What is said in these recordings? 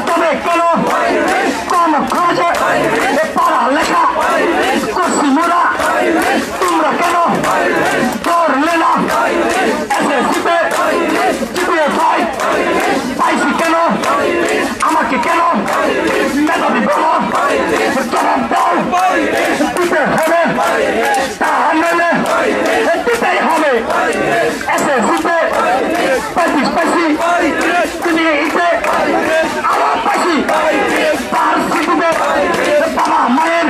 তবে কেন কম খরচে পড়ালেখা করছি মোরা তোমরা কেন করলে না এসএসসিতে জিপিএ পাইছি কেন আমাকে কেন মেধাবী বলো জবাব দাও দিতে হবে তা নইলে দিতেই হবে এসএসসিতে 35 পাইছি তুমি ইতে আমার পাইছি তার সিটিতে বাবা মায়ের।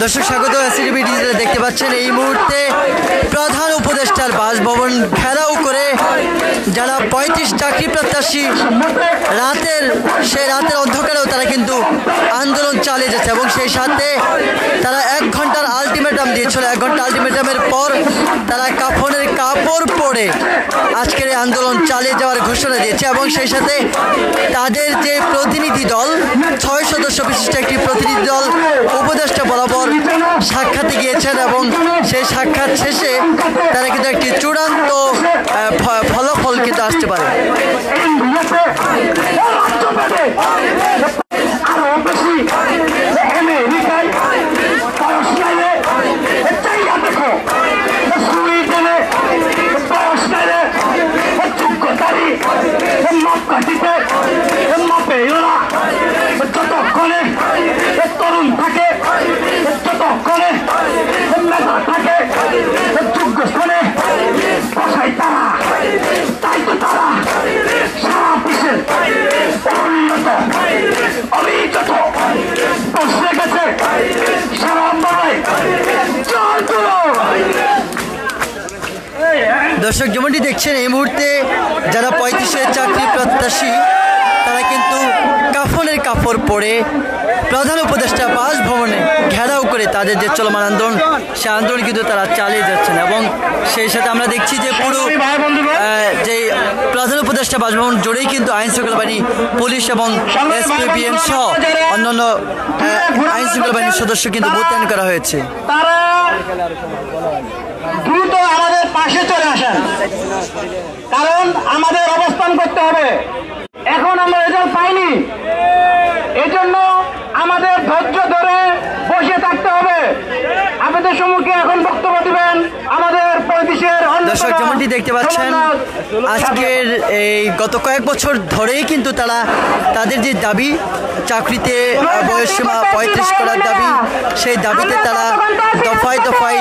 দর্শক স্বাগত এসিটিভি ডিজিটালে দেখতে পাচ্ছেন এই মুহূর্তে প্রধান উপদেষ্টার বাসভবন ঘেরাও করে যারা 35 চাকরি প্রত্যাশী রাতের অন্ধকারেও তারা কিন্তু আন্দোলন চালিয়ে যাচ্ছে এবং সেই সাথে তারা 1 ঘন্টার আলটিমেটাম দিয়েছিল। 1 ঘন্টা আলটিমেটামের পর তারা কাফনের কাপড় পরে আজকের এই আন্দোলন চালিয়ে যাওয়ার ঘোষণা দিয়েছে এবং সেই সাথে তাদের যে প্রতিনিধি দল 6 সদস্য বিশিষ্ট একটি প্রতিনিধি দল উপদেষ্টা বরাবর সাক্ষাতে গিয়েছেন এবং সেই সাক্ষাৎ শেষে তারা কিন্তু একটি চূড়ান্ত ফলাফল কিন্তু আসতে পারে। যতক্ষণে তরুণ থাকে যতক্ষণে মেধা থাকে যোগ্য স্থানে বসায় তারা তাই তো তারা সারা বিশ্বের উন্নত অভিজ্ঞত বসে গেছে সারা বাংলায় জল তুলো। দর্শক যেমনটি দেখছেন এই মুহূর্তে যারা 35-এর চাকরি প্রত্যাশী তারা কিন্তু কাফনের কাপড় পরে প্রধান উপদেষ্টা বাসভবনে ঘেরাও করে তাদের যে চলমান আন্দোলন সে আন্দোলন কিন্তু তারা চালিয়ে যাচ্ছেন এবং সেই সাথে আমরা দেখছি যে পুরো যে প্রধান উপদেষ্টা বাসভবন জুড়েই কিন্তু আইন শৃঙ্খলা বাহিনী পুলিশ এবং এসপিবিএম সহ অন্যান্য আইন শৃঙ্খলা বাহিনীর সদস্য কিন্তু মোতায়েন করা হয়েছে। তারা দ্রুত আমাদের পাশে চলে আসেন কারণ আমাদের অবস্থান করতে হবে। এখন আমরা রেজাল্ট পাইনি, এজন্য আমাদের ধৈর্য ধরে বসে থাকতে হবে। আপনাদের সম্মুখে এখন বক্তব্য দিবেন আমাদের দর্শক যেমনটি দেখতে পাচ্ছেন আজকের এই গত কয়েক বছর ধরেই কিন্তু তারা তাদের যে দাবি চাকরিতে বয়সসীমা 35 করার দাবি, সেই দাবিতে তারা দফায় দফায়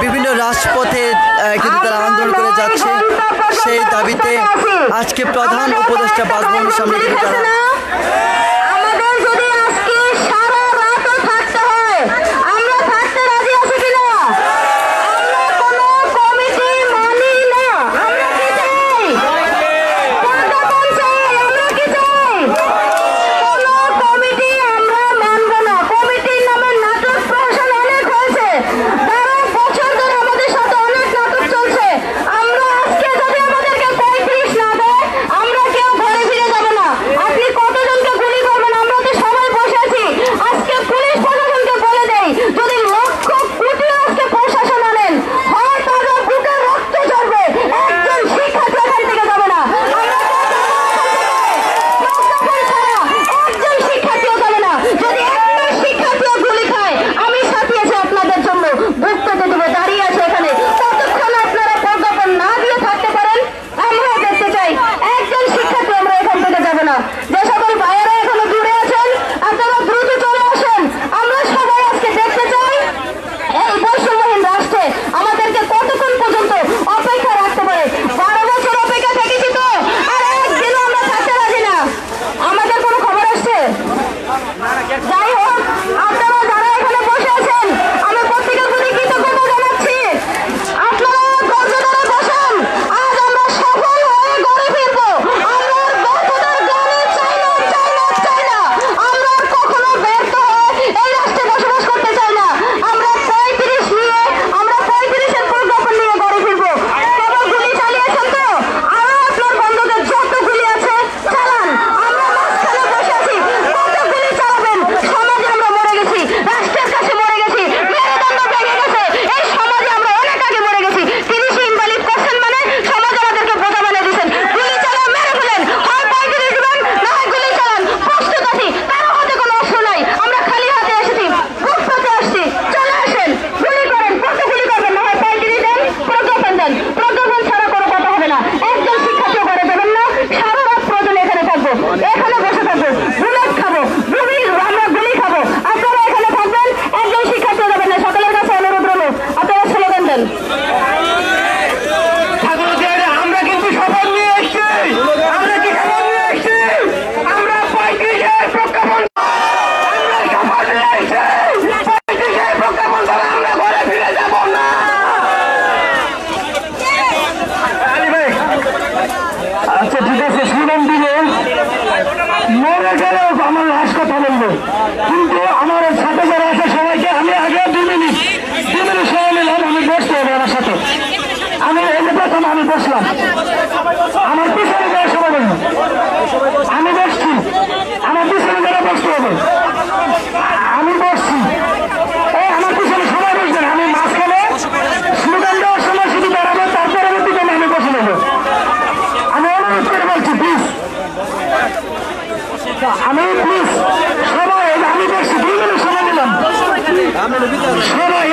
বিভিন্ন রাজপথে কিন্তু তারা আন্দোলন করে যাচ্ছে। সেই দাবিতে আজকে প্রধান উপদেষ্টা বাসভবনের সামনে কিন্তু তারা সবাই কিন্তু আমার সাথে যারা আছে সবাইকে আমি আগে 2 মিনিট সময় নিলাম, আমি বসতে হবে আমার সাথে। আমি এই যে প্রথম আমি বসলাম, আমার পিছনে যারা সবাই বলবো আমি বসছি, আমার পিছনে যারা বসতে হবে আমি বসছি, এই আমার পিছনে সবাই বসবেন। আমি মাঝখানে স্লোগান দেওয়ার সময় শুধু দাঁড়াবো, তার পরবর্তীতে আমি বসে নেবো। আমি অনুরোধ করে বলছি প্লিজ, আমি প্লিজ সবাই, আমি বসছি 2 মিনিট সময় দিলাম, সবাই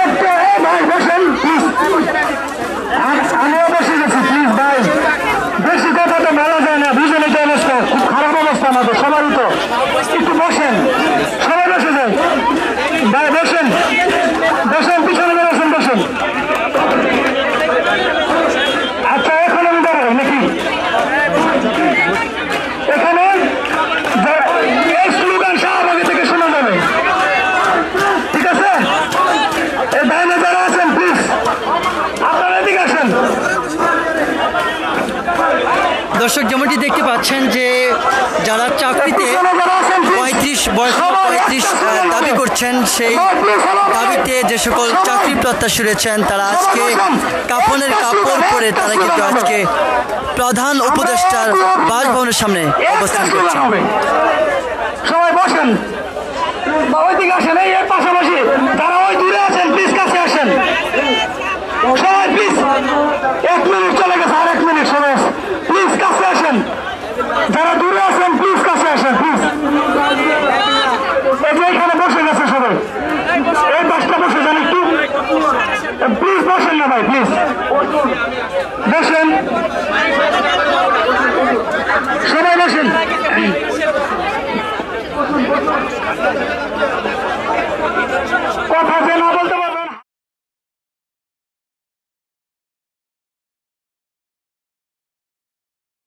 একটু ভাই বসেন প্লিজ। আমিও বসে গেছি প্লিজ ভাই, বেশি কথা তো বলা যায় না, বুঝলেন এই অবস্থা, খুব খারাপ অবস্থা আমাদের সবারই। তো একটু বসেন, সবাই বসে যান ভাই, বসেন বসেন, পিছনে বসেন বসেন। আচ্ছা এখন আমি দাঁড়াবো নাকি? এখানে এই স্লোগান শাহবাগী থেকে শোনা যাবে, ঠিক আছে? এই বাইরে যারা আছেন প্লিজ আপনারা এদিকে আসেন। দর্শক যেমনটি দেখতে পাচ্ছেন যে যারা চাকরিতে 35 বয়স 35 দাবি করছেন, সেই দাবিতে যে সকল চাকরি প্রত্যাশী রয়েছেন তারা আজকে কাফনের কাপড় পরে তারা কিন্তু আজকে প্রধান উপদেষ্টার বাসভবনের সামনে অবস্থান করছেন। সবাই বসেন, ওইদিকে আসেন, এই পাশাপাশি